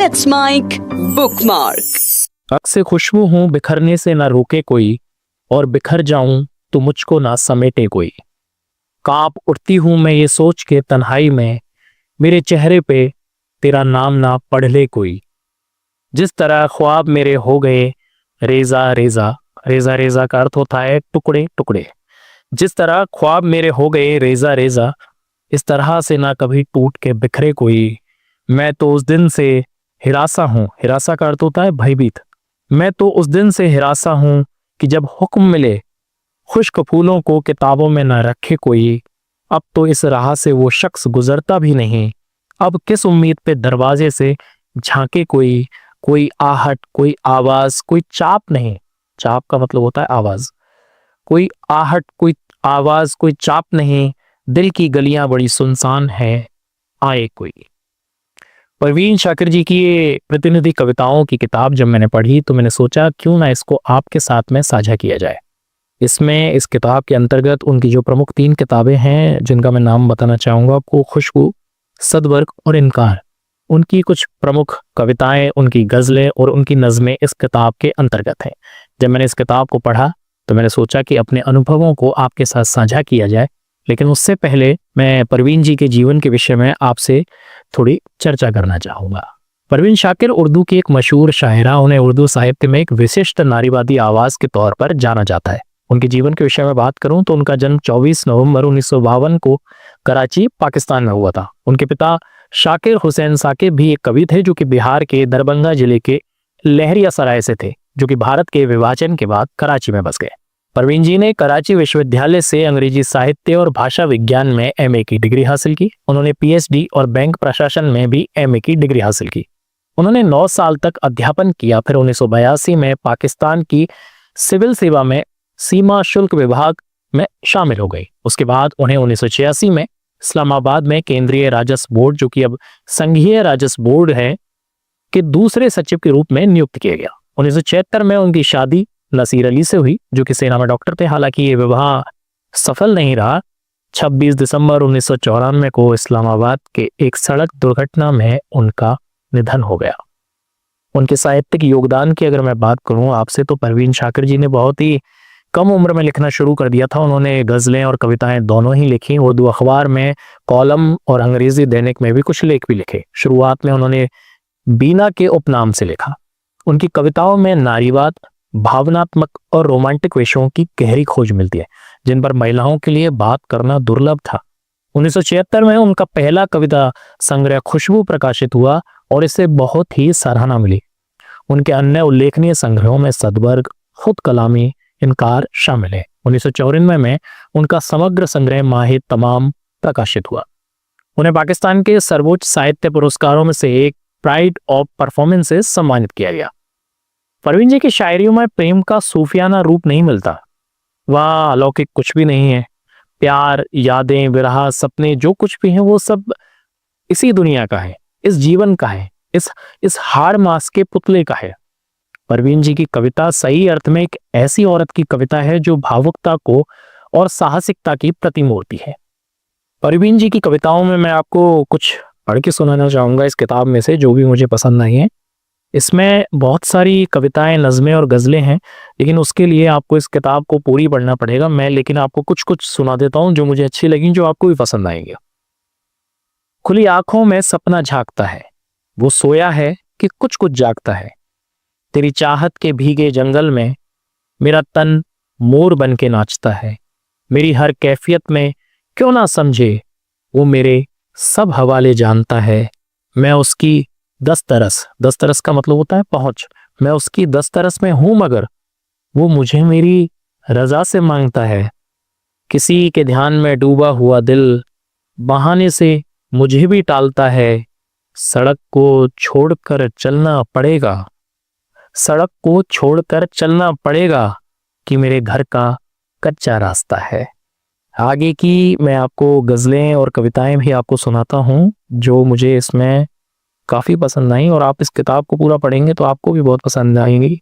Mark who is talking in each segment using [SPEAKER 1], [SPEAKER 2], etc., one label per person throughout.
[SPEAKER 1] Let's make bookmark.
[SPEAKER 2] अक से खुशबू हूँ बिखरने से ना रोके कोई, और बिखर जाऊं तो मुझको ना समेटे कोई। कांप उठती हूँ मैं ये सोच के तन्हाई में, मेरे चेहरे पे तेरा नाम ना पढ़ ले कोई। जिस तरह ख्वाब मेरे हो गए रेजा रेजा, रेजा रेजा का अर्थ होता है टुकड़े टुकड़े। जिस तरह ख्वाब मेरे हो गए रेजा रेजा, इस तरह से ना कभी टूट के बिखरे कोई। मैं तो उस दिन से हिरासा हूँ, हिरासा का अर्थ होता है भयभीत। मैं तो उस दिन से हिरासा हूँ कि जब हुक्म मिले खुश्क फूलों को किताबों में न रखे कोई। अब तो इस राह से वो शख्स गुजरता भी नहीं, अब किस उम्मीद पे दरवाजे से झांके कोई। कोई आहट, कोई आवाज, कोई चाप नहीं। चाप का मतलब होता है आवाज। कोई आहट, कोई आवाज, कोई चाप नहीं। दिल की गलियां बड़ी सुनसान है, आए कोई। परवीन शाकिर जी की ये प्रतिनिधि कविताओं की किताब जब मैंने पढ़ी तो मैंने सोचा क्यों ना इसको आपके साथ में साझा किया जाए। इसमें इस किताब के अंतर्गत उनकी जो प्रमुख 3 किताबें हैं जिनका मैं नाम बताना चाहूँगा आपको, खुशबू, सदवर्ग और इनकार। उनकी कुछ प्रमुख कविताएं, उनकी गज़लें और उनकी नज़में इस किताब के अंतर्गत हैं। जब मैंने इस किताब को पढ़ा तो मैंने सोचा कि अपने अनुभवों को आपके साथ साझा किया जाए, लेकिन उससे पहले मैं परवीन जी के जीवन के विषय में आपसे थोड़ी चर्चा करना चाहूँगा। परवीन शाकिर उर्दू की एक मशहूर शायरा, उन्हें उर्दू साहित्य में एक विशिष्ट नारीवादी आवाज़ के तौर पर जाना जाता है। उनके जीवन के विषय में बात करूं तो उनका जन्म 24 नवंबर 1952 को कराची, पाकिस्तान में हुआ था। उनके पिता शाकिर हुसैन साकिब भी एक कवि थे जो कि बिहार के दरभंगा जिले के लहरिया सराय से थे, जो कि भारत के विभाजन के बाद कराची में बस गए। परवीन जी ने कराची विश्वविद्यालय से अंग्रेजी साहित्य और भाषा विज्ञान में एमए की डिग्री हासिल की। उन्होंने पीएचडी और बैंक प्रशासन में भी एमए की डिग्री हासिल की। उन्होंने 9 साल तक अध्यापन किया। फिर 1982 में पाकिस्तान की सिविल सेवा में सीमा शुल्क विभाग में शामिल हो गई। उसके बाद उन्हें 1986 में इस्लामाबाद में केंद्रीय राजस्व बोर्ड, जो कि अब संघीय राजस्व बोर्ड है, के दूसरे सचिव के रूप में नियुक्त किया गया। 1976 में उनकी शादी नसीर अली से हुई, जो कि सेना में डॉक्टर थे। हालांकि ये विवाह सफल नहीं रहा। 26 दिसंबर 1994 को इस्लामाबाद के एक सड़क दुर्घटना में उनका निधन हो गया। उनके साहित्यिक योगदान की अगर मैं बात करूं आपसे तो परवीन शाकिर जी ने बहुत ही कम उम्र में लिखना शुरू कर दिया था। उन्होंने गज़लें और कविताएं दोनों ही लिखी। उर्दू अखबार में कॉलम और अंग्रेजी दैनिक में भी कुछ लेख भी लिखे। शुरुआत में उन्होंने बीना के उपनाम से लिखा। उनकी कविताओं में नारीवाद, भावनात्मक और रोमांटिक विषयों की गहरी खोज मिलती है, जिन पर महिलाओं के लिए बात करना दुर्लभ था। 1976 में उनका पहला कविता संग्रह खुशबू प्रकाशित हुआ और इससे बहुत ही सराहना मिली। उनके अन्य उल्लेखनीय संग्रहों में सदवर्ग, खुद कलामी, इनकार शामिल है। 1994 में उनका समग्र संग्रह माहे तमाम प्रकाशित हुआ। उन्हें पाकिस्तान के सर्वोच्च साहित्य पुरस्कारों में से एक प्राइड ऑफ परफॉर्मेंस से सम्मानित किया गया। परवीन जी की शायरियों में प्रेम का सूफियाना रूप नहीं मिलता, वह अलौकिक कुछ भी नहीं है। प्यार, यादें, विरह, सपने जो कुछ भी हैं वो सब इसी दुनिया का है, इस जीवन का है, इस हाड़ मास के पुतले का है। परवीन जी की कविता सही अर्थ में एक ऐसी औरत की कविता है जो भावुकता को और साहसिकता की प्रतिमूर्ति है। परवीन जी की कविताओं में मैं आपको कुछ पढ़ के सुनाना चाहूँगा इस किताब में से, जो भी मुझे पसंद आई हैं। इसमें बहुत सारी कविताएं, नज़में और गज़लें हैं, लेकिन उसके लिए आपको इस किताब को पूरी पढ़ना पड़ेगा। मैं लेकिन आपको कुछ कुछ सुना देता हूँ जो मुझे अच्छी लगी, जो आपको भी पसंद आएंगे। खुली आंखों में सपना झांकता है, वो सोया है कि कुछ कुछ जागता है। तेरी चाहत के भीगे जंगल में मेरा तन मोर बन के नाचता है। मेरी हर कैफियत में क्यों ना समझे, वो मेरे सब हवाले जानता है। मैं उसकी दस्तरस का मतलब होता है पहुंच। मैं उसकी दस्तरस में हूं मगर वो मुझे मेरी रजा से मांगता है। किसी के ध्यान में डूबा हुआ दिल बहाने से मुझे भी टालता है। सड़क को छोड़कर चलना पड़ेगा, सड़क को छोड़कर चलना पड़ेगा कि मेरे घर का कच्चा रास्ता है। आगे की मैं आपको गज़लें और कविताएं भी आपको सुनाता हूं जो मुझे इसमें काफ़ी पसंद आई, और आप इस किताब को पूरा पढ़ेंगे तो आपको भी बहुत पसंद आएंगी।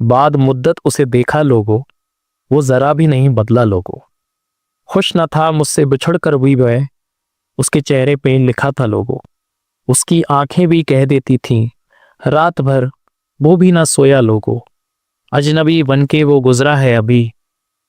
[SPEAKER 2] बाद मुद्दत उसे देखा लोगों, वो ज़रा भी नहीं बदला लोगों। खुश न था मुझसे बिछड़ कर भी वह, उसके चेहरे पे लिखा था लोगों। उसकी आंखें भी कह देती थीं, रात भर वो भी ना सोया लोगो, अजनबी बनके वो गुजरा है अभी,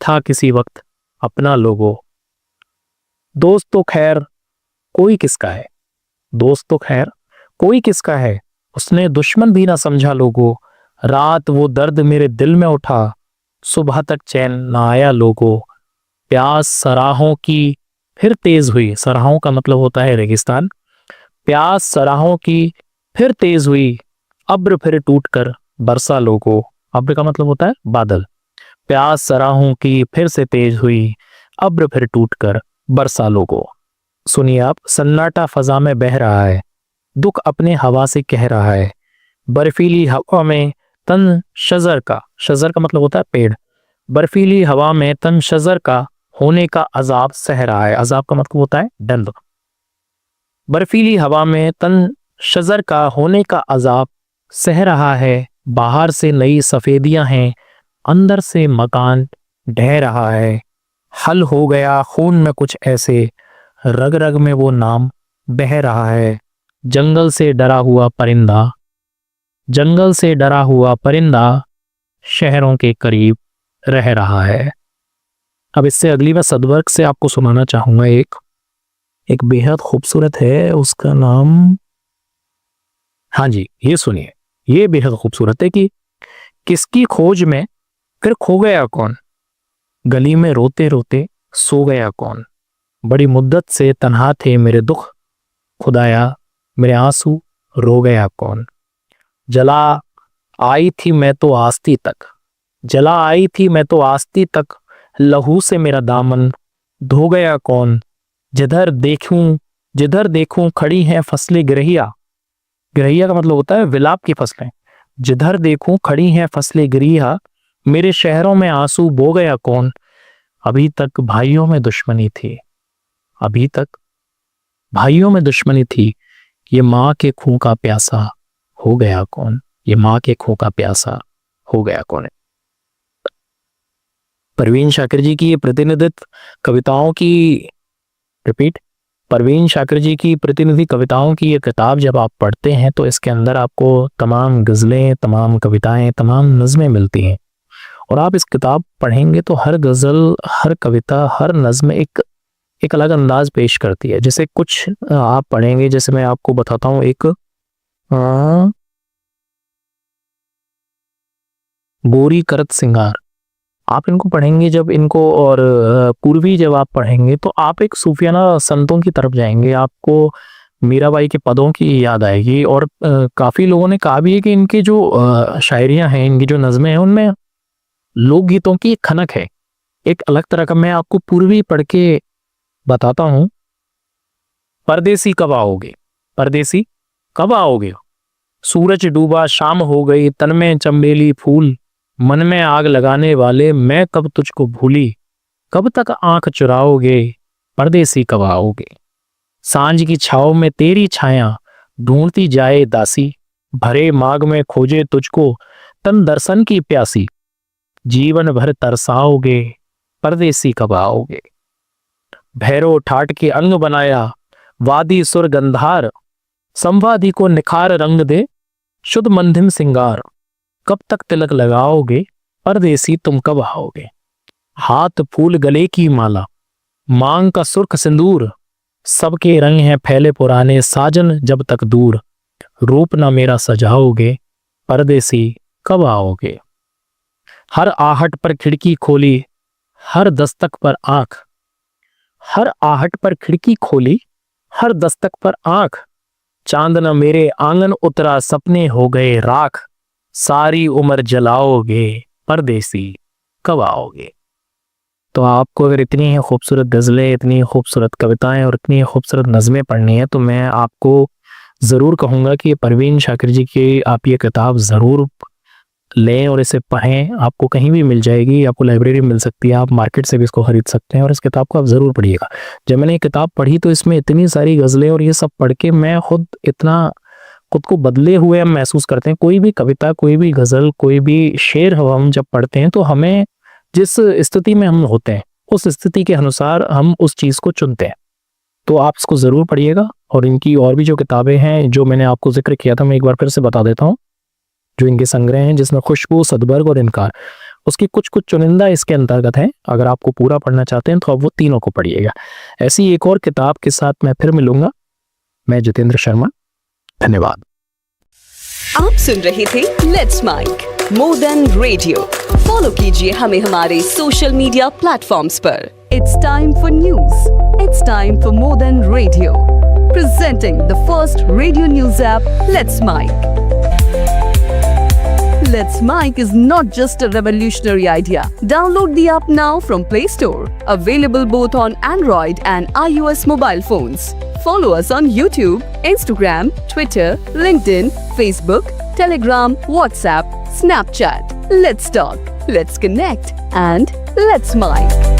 [SPEAKER 2] था किसी वक्त अपना लोगो। दोस्त तो खैर कोई किसका है, दोस्त तो खैर कोई किसका है, उसने दुश्मन भी ना समझा लोगो। रात वो दर्द मेरे दिल में उठा, सुबह तक चैन ना आया लोगो। प्यास सराहों की फिर तेज हुई, सराहों का मतलब होता है रेगिस्तान। प्यास सराहों की फिर तेज हुई, अब्र फिर टूटकर बरसा लोगो। अब्र का मतलब होता है बादल। प्यास सराहों की फिर से तेज हुई, अब्र फिर टूटकर बरसा लोगो। सुनिए आप, सन्नाटा फजा में बह रहा है, दुख अपने हवा से कह रहा है। बर्फीली हवा में तन शजर का मतलब होता है पेड़। बर्फीली हवा में तन शजर का होने का अजाब सह रहा है। अजाब का मतलब होता है दर्द। बर्फीली हवा में तन शजर का होने का अजाब सह रहा है। बाहर से नई सफेदियां हैं, अंदर से मकान ढह रहा है। हल हो गया खून में कुछ ऐसे, रग रग में वो नाम बह रहा है। जंगल से डरा हुआ परिंदा, जंगल से डरा हुआ परिंदा शहरों के करीब रह रहा है। अब इससे अगली मैं सदवर्ग से आपको सुनाना चाहूंगा। एक बेहद खूबसूरत है, उसका नाम, हाँ जी ये सुनिए, ये बेहद खूबसूरत है कि किसकी खोज में फिर खो गया कौन, गली में रोते रोते सो गया कौन। बड़ी मुद्दत से तन्हा थे मेरे दुख, खुदाया मेरे आंसू रो गया कौन। जला आई थी मैं तो आस्ती तक, जला आई थी मैं तो आस्ती तक, लहू से मेरा दामन धो गया कौन। जिधर देखूं खड़ी हैं फसलें गिरहिया, गिरहिया का मतलब होता है विलाप की फसलें। जिधर देखूं खड़ी हैं फसलें गिरहिया, मेरे शहरों में आंसू बो गया कौन। अभी तक भाइयों में दुश्मनी थी, अभी तक भाइयों में दुश्मनी थी, ये माँ के खून का प्यासा हो गया कौन, ये माँ के खून का प्यासा हो गया कौन है। परवीन शाकिर जी की ये प्रतिनिधित्व कविताओं की, रिपीट, परवीन शाकिर जी की प्रतिनिधि कविताओं की ये किताब जब आप पढ़ते हैं तो इसके अंदर आपको तमाम गज़लें, तमाम कविताएं, तमाम नज़में मिलती हैं। और आप इस किताब पढ़ेंगे तो हर गज़ल, हर कविता, हर नज़्म एक अलग अंदाज पेश करती है। जैसे कुछ आप पढ़ेंगे, जैसे मैं आपको बताता हूँ, एक गोरी करत सिंगार, आप इनको पढ़ेंगे जब इनको, और पूर्वी जब आप पढ़ेंगे तो आप एक सूफियाना संतों की तरफ जाएंगे, आपको मीराबाई के पदों की याद आएगी। और काफ़ी लोगों ने कहा भी है कि इनकी जो शायरियाँ हैं, इनकी जो नज़में हैं, उनमें लोकगीतों की एक खनक है, एक अलग तरह का। मैं आपको पूर्वी पढ़ के बताता हूँ। परदेसी कब आओगे, परदेसी कब आओगे, सूरज डूबा शाम हो गई, तन में चंबेली फूल, मन में आग लगाने वाले मैं कब तुझको भूली, कब तक आंख चुराओगे, परदेसी कब आओगे। सांझ की छाव में तेरी छाया ढूंढती जाए दासी, भरे माग में खोजे तुझको तन दर्शन की प्यासी, जीवन भर तरसाओगे, परदेसी कब आओगे। भैरो ठाट के अंग बनाया वादी सुर गंधार, संवादी को निखार रंग दे शुद्ध मंधिम सिंगार, कब तक तिलक लगाओगे, परदेसी तुम कब आओगे। हाथ फूल गले की माला, मांग का सुर्ख सिंदूर, सबके रंग हैं फैले पुराने साजन जब तक दूर, रूप ना मेरा सजाओगे, परदेसी कब आओगे। हर आहट पर खिड़की खोली, हर दस्तक पर आंख, हर आहट पर खिड़की खोली, हर दस्तक पर आंख, चांद न मेरे आंगन उतरा सपने हो गए राख, सारी उम्र जलाओगे, परदेसी कब आओगे। तो आपको अगर इतनी खूबसूरत गज़लें, इतनी खूबसूरत कविताएं और इतनी खूबसूरत नज़में पढ़नी है तो मैं आपको ज़रूर कहूँगा कि परवीन शाकिर जी की आप ये किताब ज़रूर लें और इसे पढ़ें। आपको कहीं भी मिल जाएगी, आपको लाइब्रेरी मिल सकती है, आप मार्केट से भी इसको खरीद सकते हैं और इस किताब को आप ज़रूर पढ़िएगा। जब मैंने ये किताब पढ़ी तो इसमें इतनी सारी गज़लें और ये सब पढ़ के मैं खुद इतना खुद को बदले हुए हम महसूस करते हैं। कोई भी कविता, कोई भी गज़ल, कोई भी शेर हम जब पढ़ते हैं तो हमें जिस स्थिति में हम होते हैं उस स्थिति के अनुसार हम उस चीज़ को चुनते हैं। तो आप इसको ज़रूर पढ़िएगा। और इनकी और भी जो किताबें हैं जो मैंने आपको जिक्र किया था, मैं एक बार फिर से बता देता हूँ। जो इनके संग्रह हैं जिसमें खुशबू, सदबर्ग और इनकार, उसकी कुछ कुछ चुनिंदा इसके अंतर्गत हैं। अगर आपको पूरा पढ़ना चाहते हैं तो आप वो तीनों को पढ़िएगा। ऐसी एक और किताब के साथ मैं फिर मिलूंगा। मैं जितेंद्र शर्मा, धन्यवाद।
[SPEAKER 1] आप सुन रहे थे Let's Mic more than radio. Follow कीजिए हमें हमारे सोशल मीडिया प्लेटफॉर्म्स पर। It's time for news, it's time for more than radio, presenting the first radio news app Let's Mic. Let's Mic is not just a revolutionary idea. Download the app now from Play Store. Available both on Android and iOS mobile phones. Follow us on YouTube, Instagram, Twitter, LinkedIn, Facebook, Telegram, WhatsApp, Snapchat. Let's talk, let's connect, and let's mic.